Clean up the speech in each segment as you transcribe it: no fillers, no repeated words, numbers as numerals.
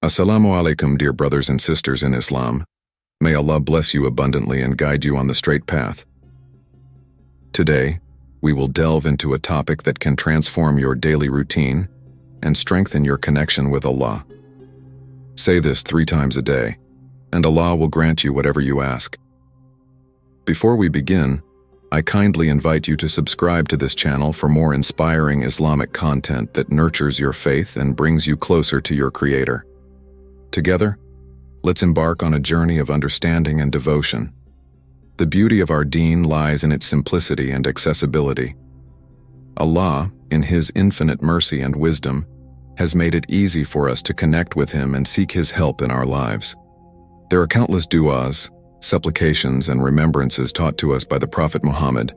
Assalamu alaikum, dear brothers and sisters in Islam. May Allah bless you abundantly and guide you on the straight path. Today, we will delve into a topic that can transform your daily routine and strengthen your connection with Allah. Say this 3 times a day, and Allah will grant you whatever you ask. Before we begin, I kindly invite you to subscribe to this channel for more inspiring Islamic content that nurtures your faith and brings you closer to your Creator. Together, let's embark on a journey of understanding and devotion. The beauty of our deen lies in its simplicity and accessibility. Allah, in His infinite mercy and wisdom, has made it easy for us to connect with Him and seek His help in our lives. There are countless du'as, supplications, and remembrances taught to us by the Prophet Muhammad,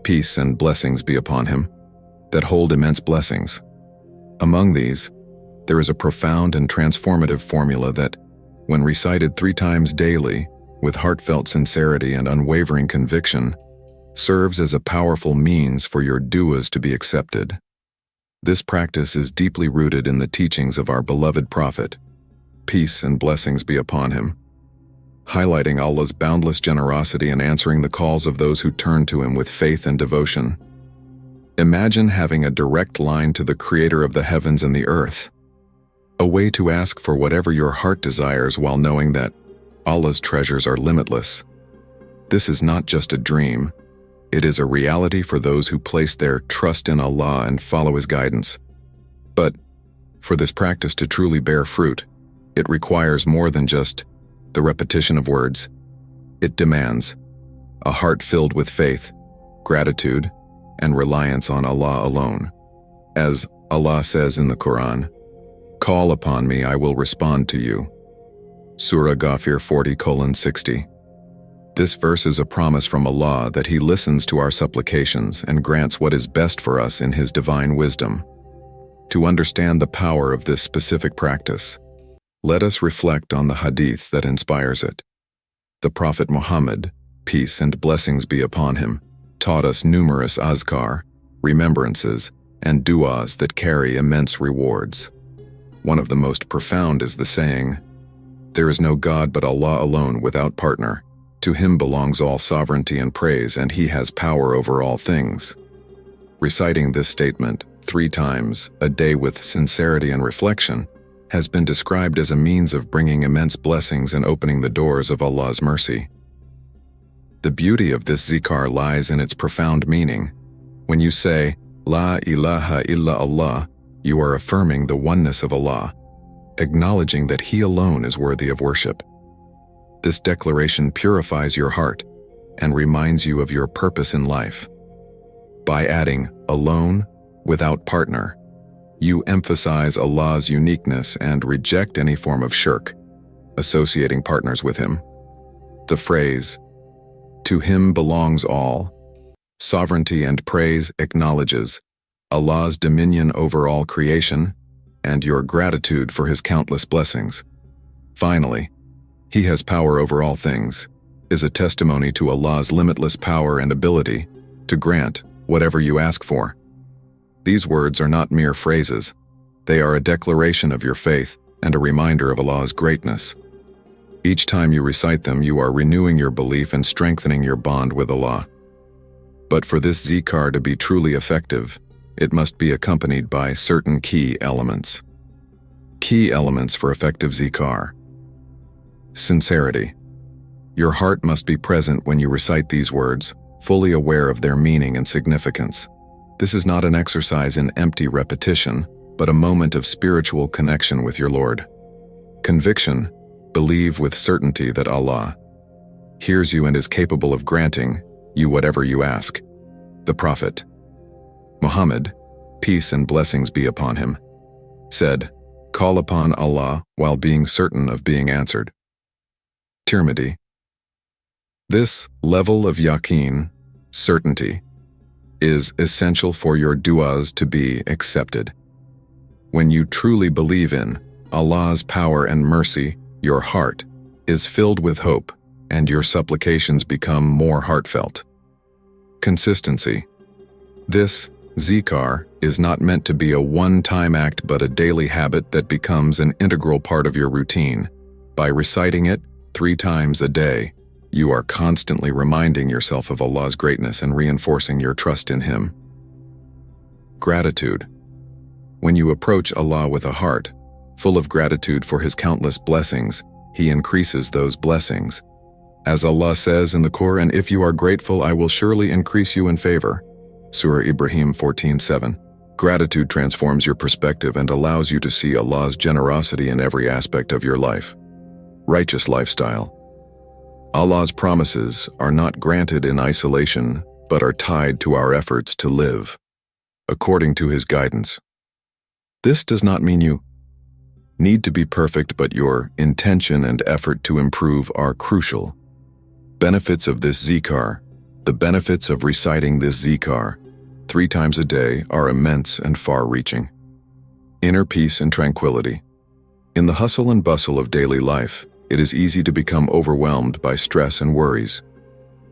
peace and blessings be upon him, that hold immense blessings. Among these, there is a profound and transformative formula that, when recited 3 times daily, with heartfelt sincerity and unwavering conviction, serves as a powerful means for your du'as to be accepted. This practice is deeply rooted in the teachings of our beloved Prophet, peace and blessings be upon him, highlighting Allah's boundless generosity in answering the calls of those who turn to Him with faith and devotion. Imagine having a direct line to the Creator of the heavens and the earth, a way to ask for whatever your heart desires while knowing that Allah's treasures are limitless. This is not just a dream, it is a reality for those who place their trust in Allah and follow His guidance. But for this practice to truly bear fruit, it requires more than just the repetition of words. It demands a heart filled with faith, gratitude, and reliance on Allah alone. As Allah says in the Qur'an, "Call upon me, I will respond to you." Surah Ghafir 40:60. This verse is a promise from Allah that He listens to our supplications and grants what is best for us in His divine wisdom. To understand the power of this specific practice, let us reflect on the hadith that inspires it. The Prophet Muhammad, peace and blessings be upon him, taught us numerous azkar, remembrances, and du'as that carry immense rewards. One of the most profound is the saying, "There is no God but Allah alone without partner. To Him belongs all sovereignty and praise, and He has power over all things." Reciting this statement 3 times a day with sincerity and reflection has been described as a means of bringing immense blessings and opening the doors of Allah's mercy. The beauty of this zikr lies in its profound meaning. When you say, "La ilaha illa Allah," you are affirming the oneness of Allah, acknowledging that He alone is worthy of worship. This declaration purifies your heart and reminds you of your purpose in life. By adding alone, without partner, you emphasize Allah's uniqueness and reject any form of shirk, associating partners with Him. The phrase, "To Him belongs all," sovereignty and praise acknowledges Allah's dominion over all creation and your gratitude for His countless blessings. Finally, He has power over all things is a testimony to Allah's limitless power and ability to grant whatever you ask for. These words are not mere phrases. They are a declaration of your faith and a reminder of Allah's greatness. Each time you recite them, you are renewing your belief and strengthening your bond with Allah. But for this zikr to be truly effective, it must be accompanied by certain key elements. Key elements for effective zikr. Sincerity. Your heart must be present when you recite these words, fully aware of their meaning and significance. This is not an exercise in empty repetition, but a moment of spiritual connection with your Lord. Conviction. Believe with certainty that Allah hears you and is capable of granting you whatever you ask. The Prophet Muhammad, peace and blessings be upon him, said, "Call upon Allah while being certain of being answered." Tirmidhi. This level of yaqeen, certainty, is essential for your du'as to be accepted. When you truly believe in Allah's power and mercy, your heart is filled with hope and your supplications become more heartfelt. Consistency. This zikr is not meant to be a one-time act but a daily habit that becomes an integral part of your routine. By reciting it 3 times a day, you are constantly reminding yourself of Allah's greatness and reinforcing your trust in Him. Gratitude. When you approach Allah with a heart full of gratitude for His countless blessings, He increases those blessings. As Allah says in the Qur'an, "If you are grateful, I will surely increase you in favor." Surah Ibrahim 14:7. Gratitude transforms your perspective and allows you to see Allah's generosity in every aspect of your life. Righteous lifestyle. Allah's promises are not granted in isolation, but are tied to our efforts to live according to His guidance. This does not mean you need to be perfect, but your intention and effort to improve are crucial. Benefits of this zikr. The benefits of reciting this zikr 3 times a day are immense and far-reaching. Inner peace and tranquility. In the hustle and bustle of daily life, it is easy to become overwhelmed by stress and worries.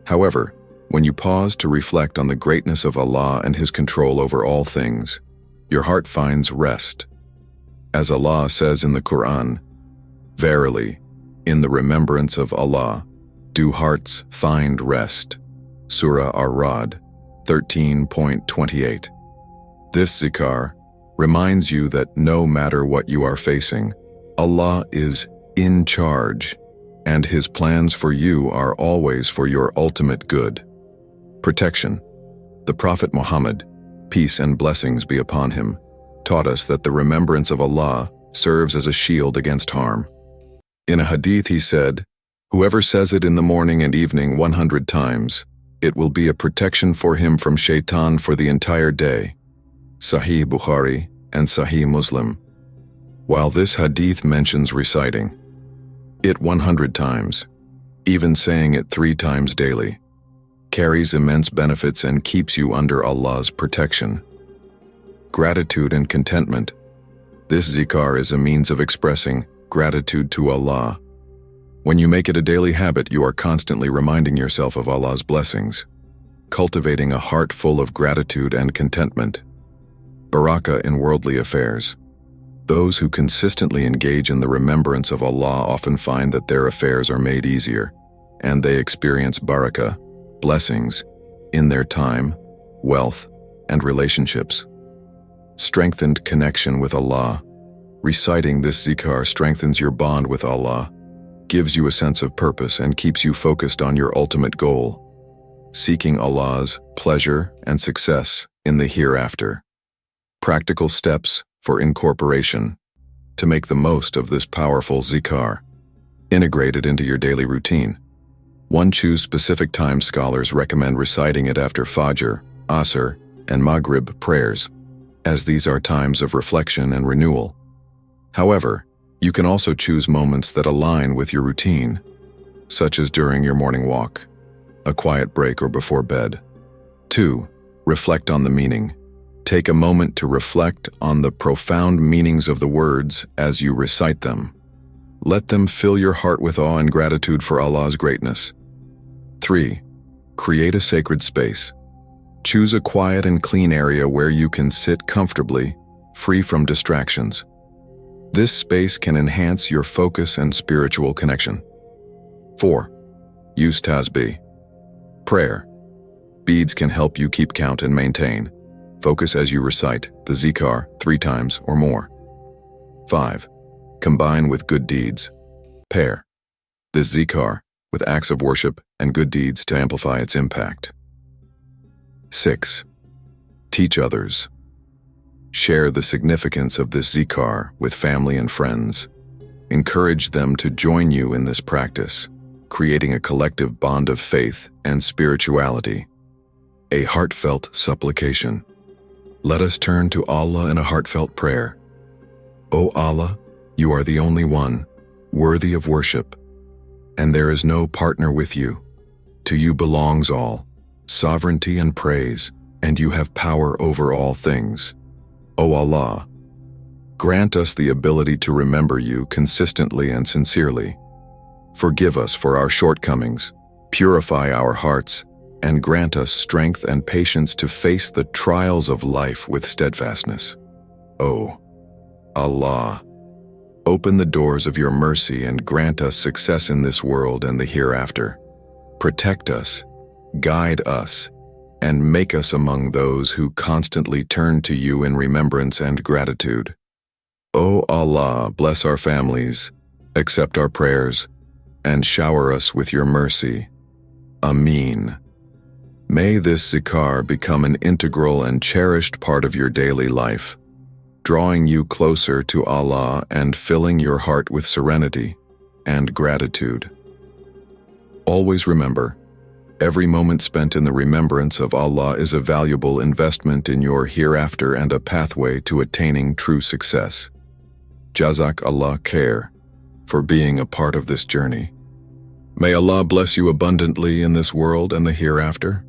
However, when you pause to reflect on the greatness of Allah and His control over all things, your heart finds rest. As Allah says in the Qur'an, "Verily, in the remembrance of Allah, do hearts find rest." Surah Ar-Ra'd 13.28. This zikr reminds you that no matter what you are facing, Allah is in charge, and His plans for you are always for your ultimate good. Protection. The Prophet Muhammad, peace and blessings be upon him, taught us that the remembrance of Allah serves as a shield against harm. In a hadith he said, "Whoever says it in the morning and evening 100 times, it will be a protection for him from shaitan for the entire day." Sahih Bukhari and Sahih Muslim. While this hadith mentions reciting it 100 times, even saying it 3 times daily carries immense benefits and keeps you under Allah's protection. Gratitude and contentment. This zikr is a means of expressing gratitude to Allah. When you make it a daily habit, you are constantly reminding yourself of Allah's blessings, cultivating a heart full of gratitude and contentment. Barakah in worldly affairs. Those who consistently engage in the remembrance of Allah often find that their affairs are made easier, and they experience barakah, blessings, in their time, wealth, and relationships. Strengthened connection with Allah. Reciting this zikr strengthens your bond with Allah, gives you a sense of purpose, and keeps you focused on your ultimate goal, seeking Allah's pleasure and success in the hereafter. Practical steps for incorporation. To make the most of this powerful zikr, integrate it into your daily routine. 1. Choose specific times. Scholars recommend reciting it after Fajr, Asr, and Maghrib prayers, as these are times of reflection and renewal. However, you can also choose moments that align with your routine, such as during your morning walk, a quiet break, or before bed. 2. Reflect on the meaning. Take a moment to reflect on the profound meanings of the words as you recite them. Let them fill your heart with awe and gratitude for Allah's greatness. 3. Create a sacred space. Choose a quiet and clean area where you can sit comfortably, free from distractions. This space can enhance your focus and spiritual connection. 4. Use tasbih. Prayer. Beads can help you keep count and maintain focus as you recite the zikr 3 times or more. 5. Combine with good deeds. Pair this zikr with acts of worship and good deeds to amplify its impact. 6. Teach others. Share the significance of this zikr with family and friends. Encourage them to join you in this practice, creating a collective bond of faith and spirituality. A heartfelt supplication. Let us turn to Allah in a heartfelt prayer. O Allah, you are the only one, worthy of worship, and there is no partner with you. To you belongs all sovereignty and praise, and you have power over all things. O Allah, grant us the ability to remember you consistently and sincerely. Forgive us for our shortcomings, purify our hearts, and grant us strength and patience to face the trials of life with steadfastness. O Allah, open the doors of your mercy and grant us success in this world and the hereafter. Protect us, guide us, and make us among those who constantly turn to you in remembrance and gratitude. O Allah, bless our families, accept our prayers, and shower us with your mercy. Ameen. May this zikr become an integral and cherished part of your daily life, drawing you closer to Allah and filling your heart with serenity and gratitude. Always remember, every moment spent in the remembrance of Allah is a valuable investment in your hereafter and a pathway to attaining true success. Jazak Allah khair for being a part of this journey. May Allah bless you abundantly in this world and the hereafter.